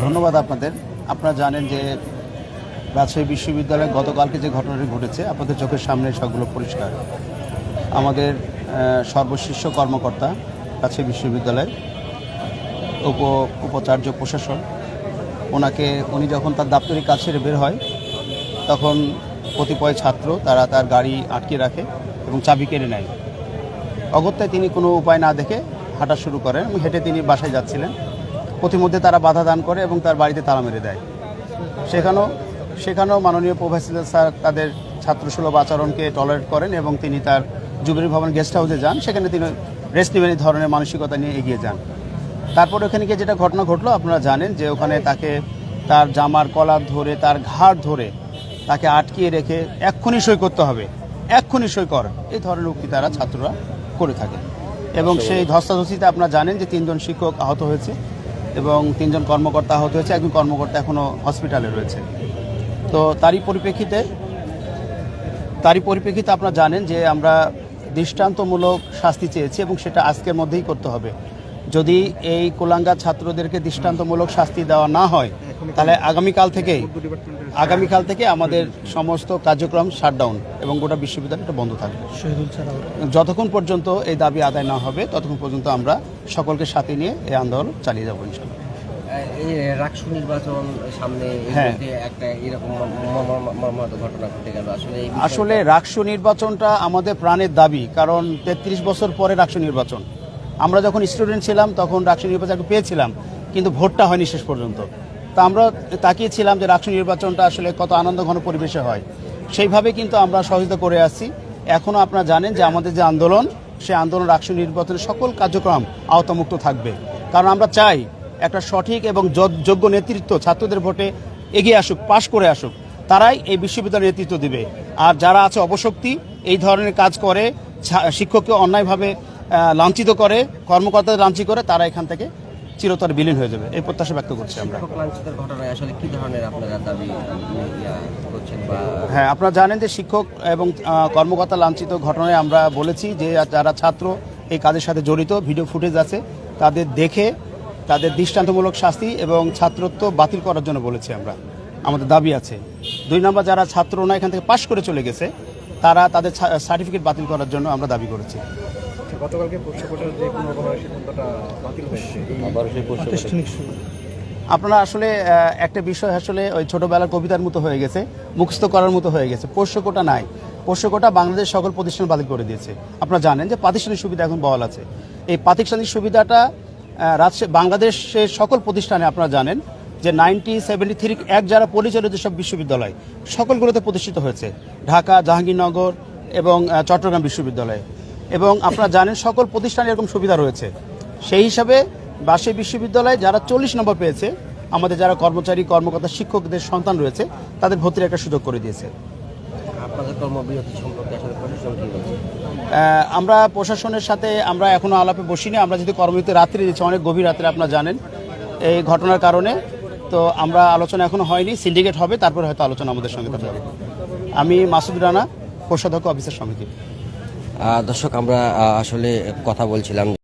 ধন্যবাদ আপনাদের। আপনারা জানেন যে রাজশাহী বিশ্ববিদ্যালয়ে গতকালকে যে ঘটনাটি ঘটেছে আপনাদের চোখের সামনে সবগুলো পরিষ্কার। আমাদের সর্বশীর্ষ কর্মকর্তা রাজশাহী বিশ্ববিদ্যালয়ের উপাচার্য প্রশাসন উনি যখন তার দাপ্তরিক কাজ সেরে বের হয় তখন কতিপয় ছাত্র তারা তার গাড়ি আটকে রাখে এবং চাবি কেড়ে নেয়। অগত্যায় তিনি কোনো উপায় না দেখে হাঁটা শুরু করেন এবং হেঁটে তিনি বাসায় যাচ্ছিলেন। পথিমধ্যে তারা বাধা দান করে এবং তার বাড়িতে তালা মেরে দেয়। সেখানেও মাননীয় প্রভাইসিলার স্যার তাদের ছাত্রসুলভ আচরণকে টলারেট করেন এবং তিনি তার জুবিলি ভবন গেস্ট হাউসে যান। সেখানে তিনি রেস্ট নেবেন এই ধরনের মানসিকতা নিয়ে এগিয়ে যান। তারপর ওখানে গিয়ে যেটা ঘটনা ঘটলো আপনারা জানেন যে ওখানে তাকে তার জামার কলার ধরে তার ঘাড় ধরে তাকে আটকিয়ে রেখে এক্ষুনি সই করতে হবে, এক্ষুনি সই কর, এই ধরনের উক্তি তারা ছাত্ররা করে থাকে। এবং সেই ধস্তাধস্তিতে আপনারা জানেন যে 3 জন শিক্ষক আহত হয়েছে এবং 3 জন কর্মকর্তা আহত হয়েছে। একজন কর্মকর্তা এখনও হসপিটালে রয়েছে। তো তারই পরিপ্রেক্ষিতে আপনারা জানেন যে আমরা দৃষ্টান্তমূলক শাস্তি চেয়েছি এবং সেটা আজকের মধ্যেই করতে হবে। যদি এই কুলাঙ্গার ছাত্রদেরকে দৃষ্টান্তমূলক শাস্তি দেওয়া না হয় তাহলে আগামীকাল থেকে আমাদের সমস্ত কার্যক্রম শাটডাউন এবং গোটা বিশ্ববিদ্যালয়টা বন্ধ থাকবে। যতক্ষণ পর্যন্ত এই দাবি আদায় না হবে ততক্ষণ পর্যন্ত আমরা সকলকে সাথে নিয়ে এই আন্দোলন চালিয়ে যাবো ইনশাআল্লাহ। এই রাকসু নির্বাচন সামনে একটা এরকম ঘটনা ঘটে গেল। আসলে রাকসু নির্বাচনটা আমাদের প্রাণের দাবি, কারণ 33 বছর পরে রাকসু নির্বাচন। আমরা যখন স্টুডেন্ট ছিলাম তখন রাকসু নির্বাচন পেয়েছিলাম, কিন্তু ভোটটা হয়নি শেষ পর্যন্ত। তা আমরা তাকিয়েছিলাম যে রাকসু নির্বাচনটা আসলে কত আনন্দঘন পরিবেশে হয়, সেইভাবে কিন্তু আমরা সহযোগিতা করে আসছি। এখনও আপনারা জানেন যে আমাদের যে আন্দোলন, সেই আন্দোলন রাকসু নির্বাচনের সকল কার্যক্রম আওতামুক্ত থাকবে। কারণ আমরা চাই একটা সঠিক এবং যোগ্য নেতৃত্ব ছাত্রদের ভোটে এগিয়ে আসুক, পাশ করে আসুক, তারাই এই বিশ্ববিদ্যালয়ের নেতৃত্ব দিবে। আর যারা আছে অবশক্তি, এই ধরনের কাজ করে, শিক্ষককে অন্যায়ভাবে লাঞ্ছিত করে, কর্মকর্তাদের লাঞ্ছিত করে, তারা এখান থেকে চিরতরে বিলীন হয়ে যাবে, এই প্রত্যাশা ব্যক্ত করছি আমরা। হ্যাঁ, আপনারা জানেন যে শিক্ষক এবং কর্মকর্তা লাঞ্ছিত ঘটনায় আমরা বলেছি যে যারা ছাত্র এই কাজের সাথে জড়িত, ভিডিও ফুটেজ আছে, তাদের দেখে তাদের দৃষ্টান্তমূলক শাস্তি এবং ছাত্রত্ব বাতিল করার জন্য বলেছি আমরা। আমাদের দাবি আছে 2 নম্বর যারা ছাত্ররা এখান থেকে পাশ করে চলে গেছে তারা তাদের সার্টিফিকেট বাতিল করার জন্য আমরা দাবি করেছি। আপনারা আসলে একটা বিষয় আসলে ওই ছোটবেলার কবিতার মতো হয়ে গেছে, মুখস্থ করার মতো হয়ে গেছে। পোষ্য কোটা নাই, পোষ্য কোটা বাংলাদেশ সকল প্রতিষ্ঠান বাতিল করে দিয়েছে। আপনারা জানেন যে প্রাতিষ্ঠানিক সুবিধা এখন বহাল আছে। এই প্রাতিষ্ঠানিক সুবিধাটা বাংলাদেশের সকল প্রতিষ্ঠানে আপনারা জানেন যে 1973 এক যারা পরিচালিত সব বিশ্ববিদ্যালয় সকলগুলোতে প্রতিষ্ঠিত হয়েছে, ঢাকা, জাহাঙ্গীরনগর এবং চট্টগ্রাম বিশ্ববিদ্যালয়। এবং আপনারা জানেন সকল প্রতিষ্ঠানে এরকম সুবিধা রয়েছে। সেই হিসাবে রাজশাহী বিশ্ববিদ্যালয়ে যারা 40 নম্বর পেয়েছে, আমাদের যারা কর্মচারী, কর্মকর্তা, শিক্ষকদের সন্তান রয়েছে, তাদের ভর্তির একটা সুযোগ করে দিয়েছে। আমরা প্রশাসনের সাথে আমরা এখনো আলাপে বসিনি। আমরা যদি কর্মবিরতি রাত্রে দিচ্ছি, অনেক গভীর রাত্রে আপনারা জানেন এই ঘটনার কারণে, তো আমরা আলোচনা এখনো হয়নি। সিন্ডিকেট হবে, তারপরে হয়তো আলোচনা আমাদের সঙ্গে কথা হবে। আমি মাসুদ রানা, কোষাধ্যক্ষ অফিসার সমিতি। দর্শক, আমরা আসলে কথা বলছিলাম।